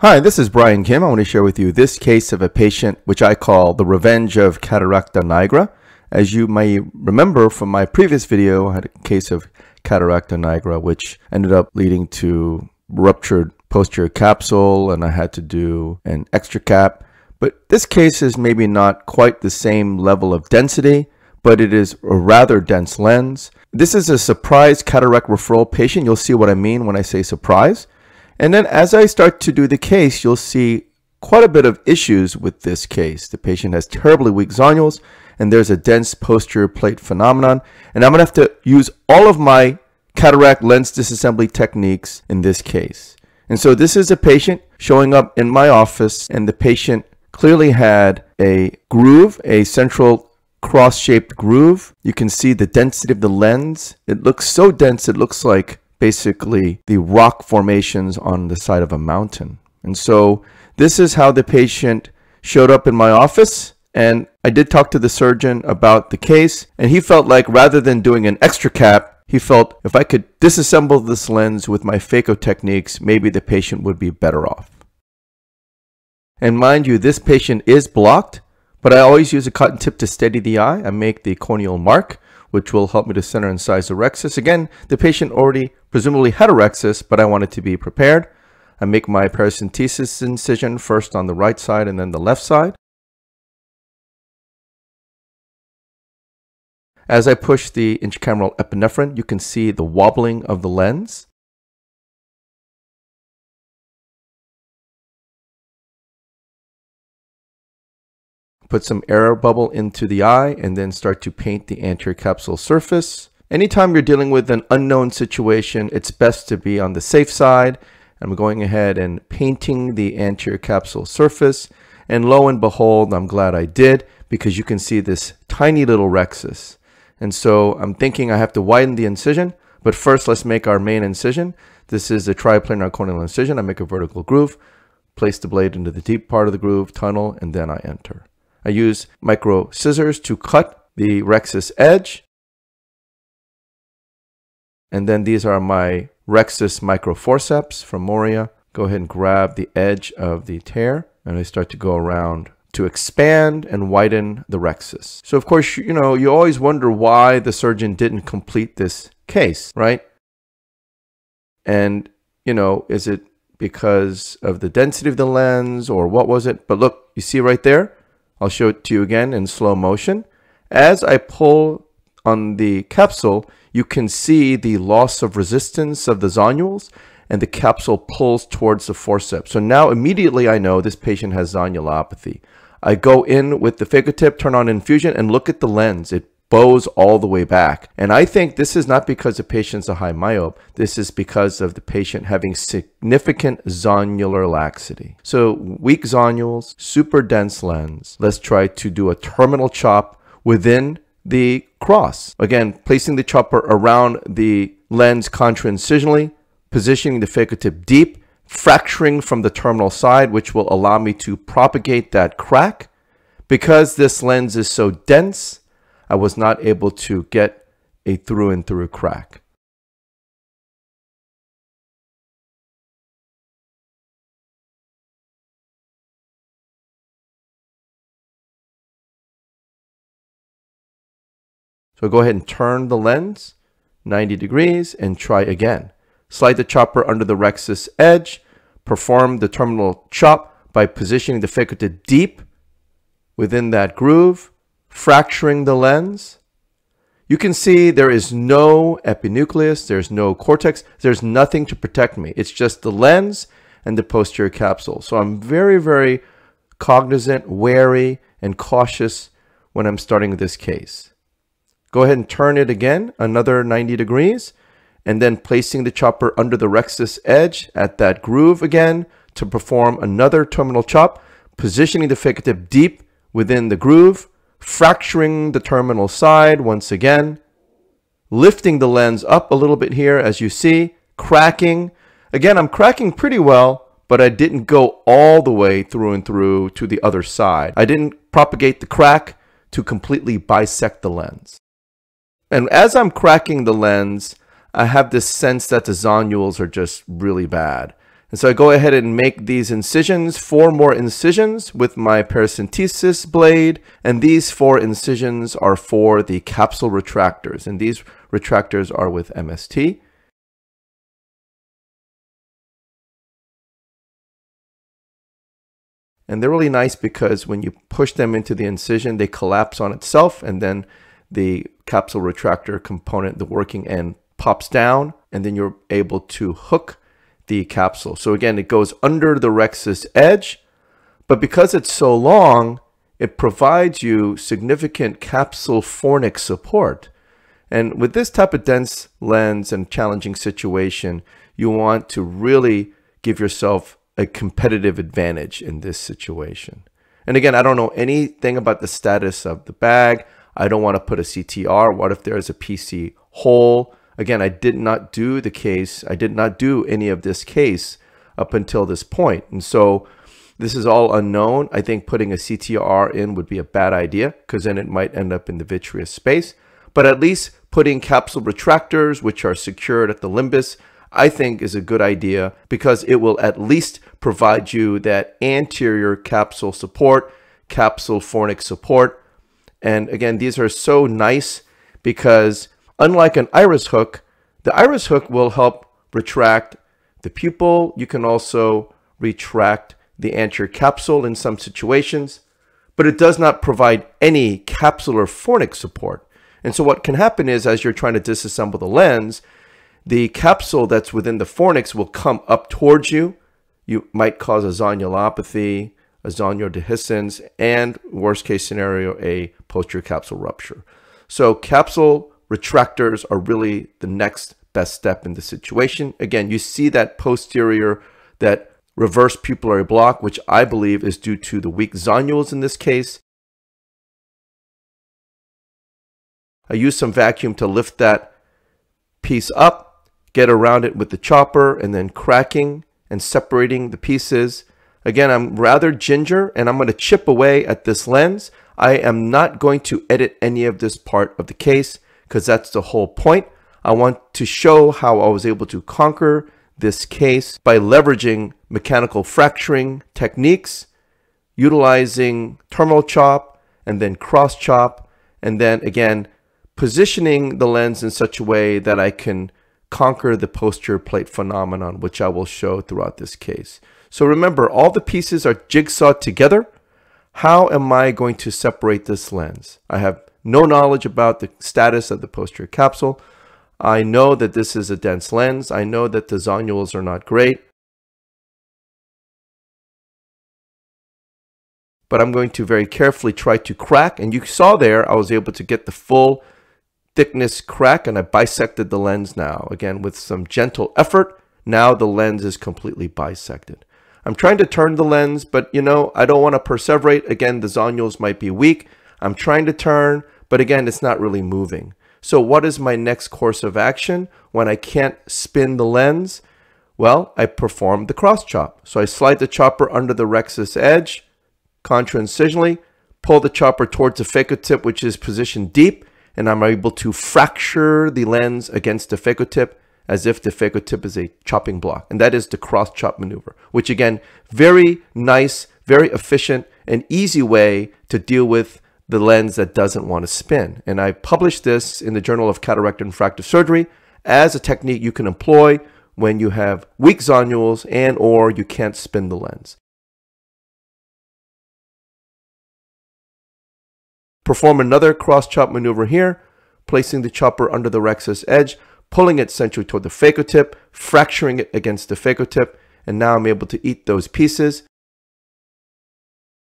Hi, this is Brian Kim. I want to share with you this case of a patient which I call the revenge of cataracta nigra. As you may remember from my previous video, I had a case of cataracta nigra which ended up leading to ruptured posterior capsule and I had to do an extra cap. But this case is maybe not quite the same level of density, but it is a rather dense lens. This is a surprise cataract referral patient. You'll see what I mean when I say surprise. And then as I start to do the case, you'll see quite a bit of issues with this case. The patient has terribly weak zonules, and there's a dense posterior plate phenomenon. And I'm going to have to use all of my cataract lens disassembly techniques in this case. And so this is a patient showing up in my office, and the patient clearly had a groove, a central cross-shaped groove. You can see the density of the lens. It looks so dense, it looks like basically the rock formations on the side of a mountain. And so this is how the patient showed up in my office. And I did talk to the surgeon about the case, and he felt like rather than doing an extra cap, he felt if I could disassemble this lens with my phaco techniques, maybe the patient would be better off. And mind you, this patient is blocked, but I always use a cotton tip to steady the eye. I make the corneal mark, which will help me to center and size the rhexis. Again, the patient already presumably had a rhexis, but I wanted to be prepared. I make my paracentesis incision first on the right side and then the left side. As I push the intracameral epinephrine, you can see the wobbling of the lens. Put some air bubble into the eye and then start to paint the anterior capsule surface. Anytime you're dealing with an unknown situation, it's best to be on the safe side. I'm going ahead and painting the anterior capsule surface. And lo and behold, I'm glad I did, because you can see this tiny little rhexis. And so I'm thinking I have to widen the incision, but first let's make our main incision. This is a triplanar corneal incision. I make a vertical groove, place the blade into the deep part of the groove, tunnel, and then I enter. I use micro scissors to cut the rhexis edge. And then these are my rhexis microforceps from Moria. Go ahead and grab the edge of the tear, and I start to go around to expand and widen the rhexis. So of course, you always wonder why the surgeon didn't complete this case, right? And, is it because of the density of the lens or what was it? But look, you see right there? I'll show it to you again in slow motion. As I pull on the capsule, you can see the loss of resistance of the zonules, and the capsule pulls towards the forceps. So now immediately I know this patient has zonulopathy. I go in with the phacotip, turn on infusion, and look at the lens. It bows all the way back. And I think this is not because the patient's a high myope. This is because of the patient having significant zonular laxity. So weak zonules, super dense lens. Let's try to do a terminal chop within the cross. Again, placing the chopper around the lens contra-incisionally, positioning the phacotip deep, fracturing from the terminal side, which will allow me to propagate that crack. Because this lens is so dense, I was not able to get a through and through crack. So go ahead and turn the lens 90 degrees and try again. Slide the chopper under the rhexis edge. Perform the terminal chop by positioning the phacotip deep within that groove, fracturing the lens. You can see there is no epinucleus, there's no cortex, there's nothing to protect me. It's just the lens and the posterior capsule. So I'm very, very cognizant, wary, and cautious when I'm starting this case. Go ahead and turn it again, another 90 degrees, and then placing the chopper under the rhexis edge at that groove again to perform another terminal chop, positioning the phacotip deep within the groove, fracturing the terminal side once again, lifting the lens up a little bit here as you see, cracking. Again, I'm cracking pretty well, but I didn't go all the way through and through to the other side. I didn't propagate the crack to completely bisect the lens. And as I'm cracking the lens, I have this sense that the zonules are just really bad. And so I go ahead and make these incisions, 4 more incisions with my paracentesis blade. And these 4 incisions are for the capsule retractors. And these retractors are with MST. And they're really nice because when you push them into the incision, they collapse on itself, and then the capsule retractor component, the working end, pops down, and then you're able to hook the capsule. So again, it goes under the rhexis edge, but because it's so long, it provides you significant capsule fornix support. And with this type of dense lens and challenging situation, you want to really give yourself a competitive advantage in this situation. And again, I don't know anything about the status of the bag. I don't want to put a CTR. What if there's a PC hole? Again, I did not do the case. I did not do any of this case up until this point. And so this is all unknown. I think putting a CTR in would be a bad idea because then it might end up in the vitreous space. But at least putting capsule retractors, which are secured at the limbus, I think is a good idea because it will at least provide you that anterior capsule support, capsule fornix support. And again, these are so nice because unlike an iris hook, the iris hook will help retract the pupil. You can also retract the anterior capsule in some situations, but it does not provide any capsular fornix support. And so what can happen is as you're trying to disassemble the lens, the capsule that's within the fornix will come up towards you. You might cause a zonulopathy, a zonulodehiscence, and worst case scenario, a posterior capsule rupture. So capsule retractors are really the next best step in the situation. Again, you see that posterior, that reverse pupillary block, which I believe is due to the weak zonules in this case. I use some vacuum to lift that piece up, get around it with the chopper, and then cracking and separating the pieces. Again, I'm rather ginger, and I'm going to chip away at this lens. I am not going to edit any of this part of the case because that's the whole point. I want to show how I was able to conquer this case by leveraging mechanical fracturing techniques, utilizing terminal chop and then cross chop, and then again, positioning the lens in such a way that I can conquer the posterior plate phenomenon, which I will show throughout this case. So remember, all the pieces are jigsawed together. How am I going to separate this lens? I have no knowledge about the status of the posterior capsule. I know that this is a dense lens. I know that the zonules are not great. But I'm going to very carefully try to crack. And you saw there, I was able to get the full thickness crack, and I bisected the lens now. Again, with some gentle effort, now the lens is completely bisected. I'm trying to turn the lens, but you know, I don't want to perseverate. Again, the zonules might be weak. I'm trying to turn, but again, it's not really moving. So what is my next course of action when I can't spin the lens? Well, I perform the cross chop. So I slide the chopper under the rhexis edge, contra-incisionally, pull the chopper towards the phaco tip, which is positioned deep, and I'm able to fracture the lens against the phaco tip as if the phaco tip is a chopping block. And that is the cross chop maneuver, which again, very nice, very efficient, and easy way to deal with the lens that doesn't want to spin. And I published this in the Journal of Cataract and Refractive Surgery as a technique you can employ when you have weak zonules and or you can't spin the lens. Perform another cross chop maneuver here, placing the chopper under the rhexis edge, pulling it centrally toward the phaco tip, fracturing it against the phaco tip, and now I'm able to eat those pieces.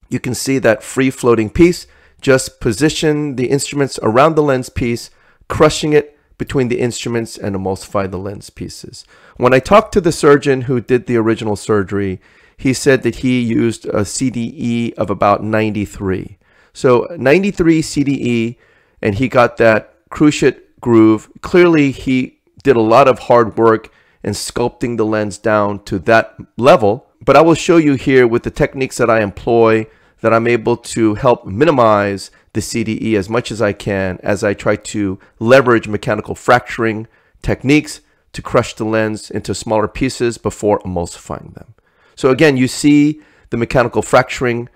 You can see that free floating piece. Just position the instruments around the lens piece, crushing it between the instruments and emulsify the lens pieces. When I talked to the surgeon who did the original surgery, he said that he used a CDE of about 93. So 93 CDE, and he got that cruciate groove. Clearly, he did a lot of hard work in sculpting the lens down to that level. But I will show you here with the techniques that I employ that I'm able to help minimize the CDE as much as I can as I try to leverage mechanical fracturing techniques to crush the lens into smaller pieces before emulsifying them. So again, you see the mechanical fracturing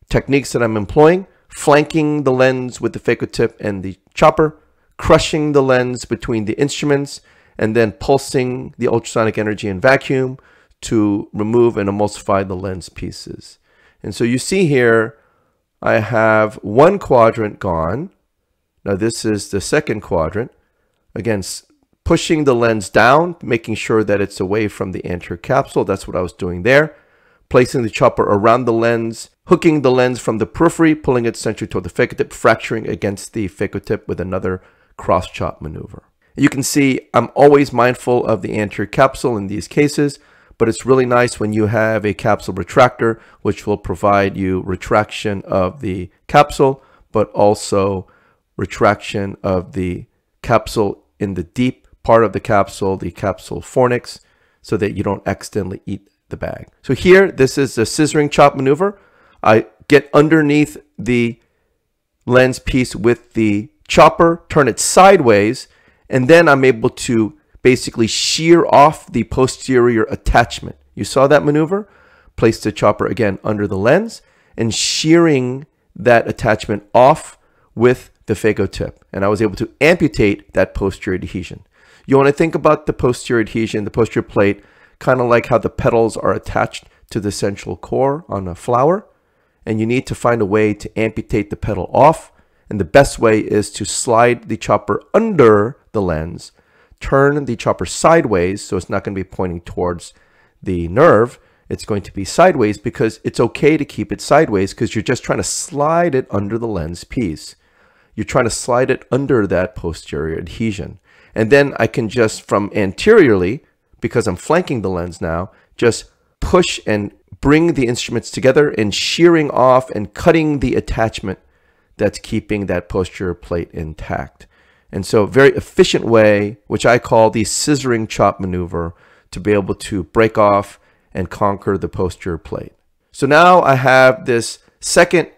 techniques that I'm employing: flanking the lens with the phaco tip and the chopper, crushing the lens between the instruments, and then pulsing the ultrasonic energy in vacuum to remove and emulsify the lens pieces. And so you see here, I have one quadrant gone. Now this is the second quadrant. Again, pushing the lens down, making sure that it's away from the anterior capsule. That's what I was doing there. Placing the chopper around the lens, hooking the lens from the periphery, pulling it centrally toward the phaco tip, fracturing against the phaco tip with another cross chop maneuver. You can see I'm always mindful of the anterior capsule in these cases, but it's really nice when you have a capsule retractor, which will provide you retraction of the capsule, but also retraction of the capsule in the deep part of the capsule fornix, so that you don't accidentally eat the bag. So here, this is a scissoring chop maneuver. I get underneath the lens piece with the chopper, turn it sideways, and then I'm able to basically shear off the posterior attachment. You saw that maneuver? Place the chopper again under the lens and shearing that attachment off with the phaco tip. And I was able to amputate that posterior adhesion. You want to think about the posterior adhesion, the posterior plate, kind of like how the petals are attached to the central core on a flower. And you need to find a way to amputate the petal off. And the best way is to slide the chopper under the lens, turn the chopper sideways, so it's not going to be pointing towards the nerve. It's going to be sideways because it's okay to keep it sideways because you're just trying to slide it under the lens piece. You're trying to slide it under that posterior adhesion. And then I can just from anteriorly, because I'm flanking the lens now, just push and bring the instruments together and shearing off and cutting the attachment that's keeping that posterior plate intact. And so very efficient way, which I call the scissoring chop maneuver, to be able to break off and conquer the posterior plate. So now I have this second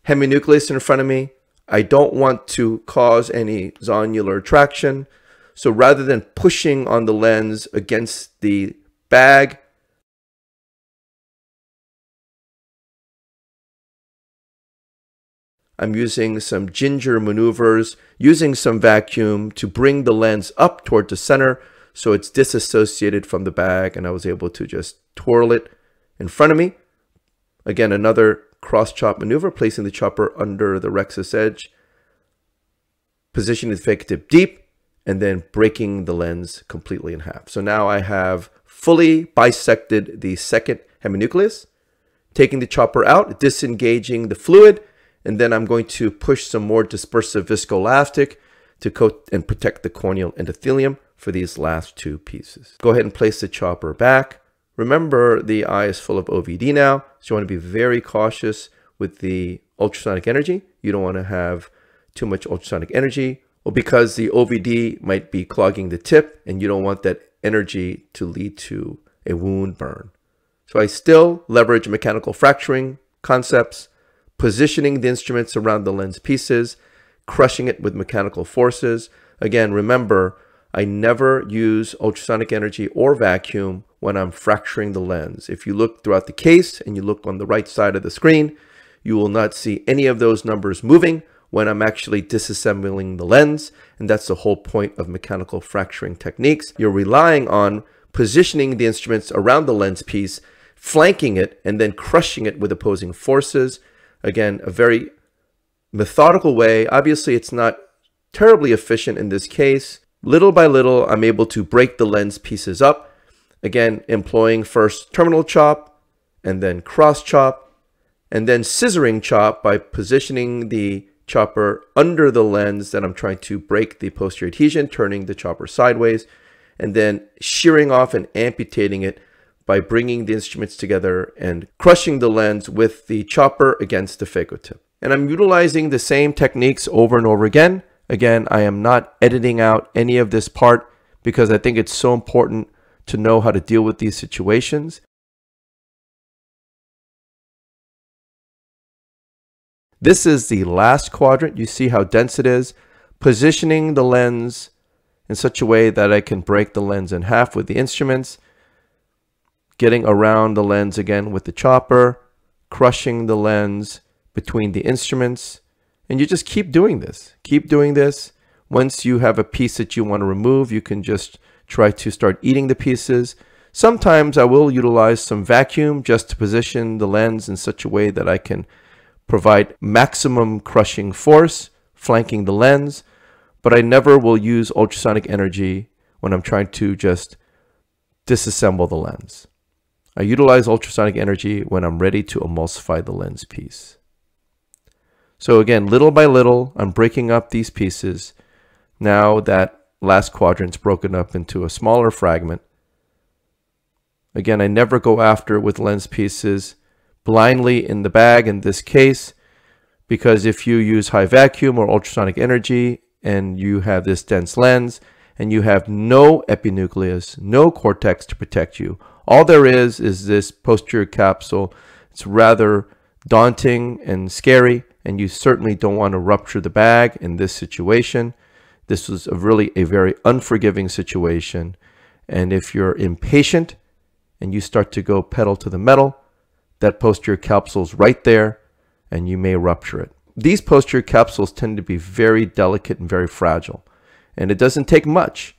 heminucleus in front of me. I don't want to cause any zonular traction. So rather than pushing on the lens against the bag, I'm using some ginger maneuvers, using some vacuum to bring the lens up toward the center so it's disassociated from the bag, and I was able to just twirl it in front of me. Again, another cross chop maneuver, placing the chopper under the rhexis edge, positioning the phaco tip deep, and then breaking the lens completely in half. So now I have fully bisected the second heminucleus, taking the chopper out, disengaging the fluid, and then I'm going to push some more dispersive viscoelastic to coat and protect the corneal endothelium for these last two pieces. Go ahead and place the chopper back. Remember, the eye is full of OVD now, so you want to be very cautious with the ultrasonic energy. You don't want to have too much ultrasonic energy, well, because the OVD might be clogging the tip, and you don't want that energy to lead to a wound burn. So I still leverage mechanical fracturing concepts, positioning the instruments around the lens pieces, crushing it with mechanical forces. Again, remember, I never use ultrasonic energy or vacuum when I'm fracturing the lens. If you look throughout the case and you look on the right side of the screen, you will not see any of those numbers moving when I'm actually disassembling the lens. And that's the whole point of mechanical fracturing techniques. You're relying on positioning the instruments around the lens piece, flanking it, and then crushing it with opposing forces. Again, a very methodical way. Obviously, it's not terribly efficient in this case. Little by little, I'm able to break the lens pieces up. Again, employing first terminal chop, and then cross chop, and then scissoring chop by positioning the chopper under the lens that I'm trying to break the posterior adhesion, turning the chopper sideways, and then shearing off and amputating it by bringing the instruments together and crushing the lens with the chopper against the phaco tip. And I'm utilizing the same techniques over and over again. Again, I am not editing out any of this part because I think it's so important to know how to deal with these situations. This is the last quadrant. You see how dense it is. Positioning the lens in such a way that I can break the lens in half with the instruments, getting around the lens again with the chopper, crushing the lens between the instruments. And you just keep doing this. Keep doing this. Once you have a piece that you want to remove, you can just try to start eating the pieces. Sometimes I will utilize some vacuum just to position the lens in such a way that I can provide maximum crushing force, flanking the lens, but I never will use ultrasonic energy when I'm trying to just disassemble the lens. I utilize ultrasonic energy when I'm ready to emulsify the lens piece. So again, little by little, I'm breaking up these pieces. Now that last quadrant's broken up into a smaller fragment. Again, I never go after it with lens pieces blindly in the bag in this case, because if you use high vacuum or ultrasonic energy and you have this dense lens and you have no epinucleus, no cortex to protect you, all there is this posterior capsule. It's rather daunting and scary, and you certainly don't want to rupture the bag in this situation. This was really a very unforgiving situation. And if you're impatient and you start to go pedal to the metal, that posterior capsule's right there and you may rupture it. These posterior capsules tend to be very delicate and very fragile. And it doesn't take much.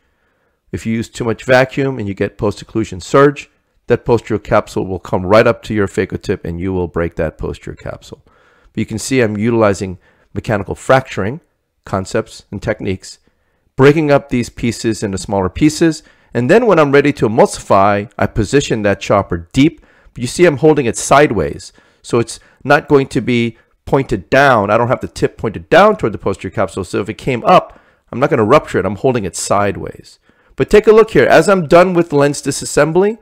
If you use too much vacuum and you get post-occlusion surge, that posterior capsule will come right up to your phaco tip and you will break that posterior capsule. But you can see I'm utilizing mechanical fracturing concepts and techniques, breaking up these pieces into smaller pieces, and then when I'm ready to emulsify, I position that chopper deep, but you see I'm holding it sideways, so it's not going to be pointed down. I don't have the tip pointed down toward the posterior capsule, so if it came up, I'm not going to rupture it. I'm holding it sideways. But take a look here. As I'm done with lens disassembly,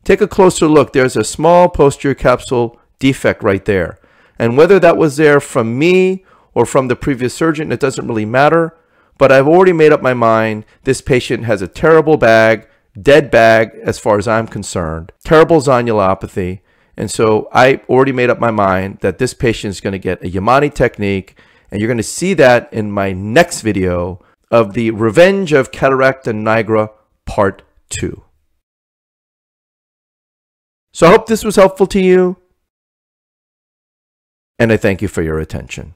take a closer look. There's a small posterior capsule defect right there. And whether that was there from me or from the previous surgeon, it doesn't really matter. But I've already made up my mind. This patient has a terrible bag, dead bag as far as I'm concerned, terrible zonulopathy. And so I already made up my mind that this patient is going to get a Yamane technique. And you're going to see that in my next video of the Revenge of Cataracta Nigra Part 2. So I hope this was helpful to you. And I thank you for your attention.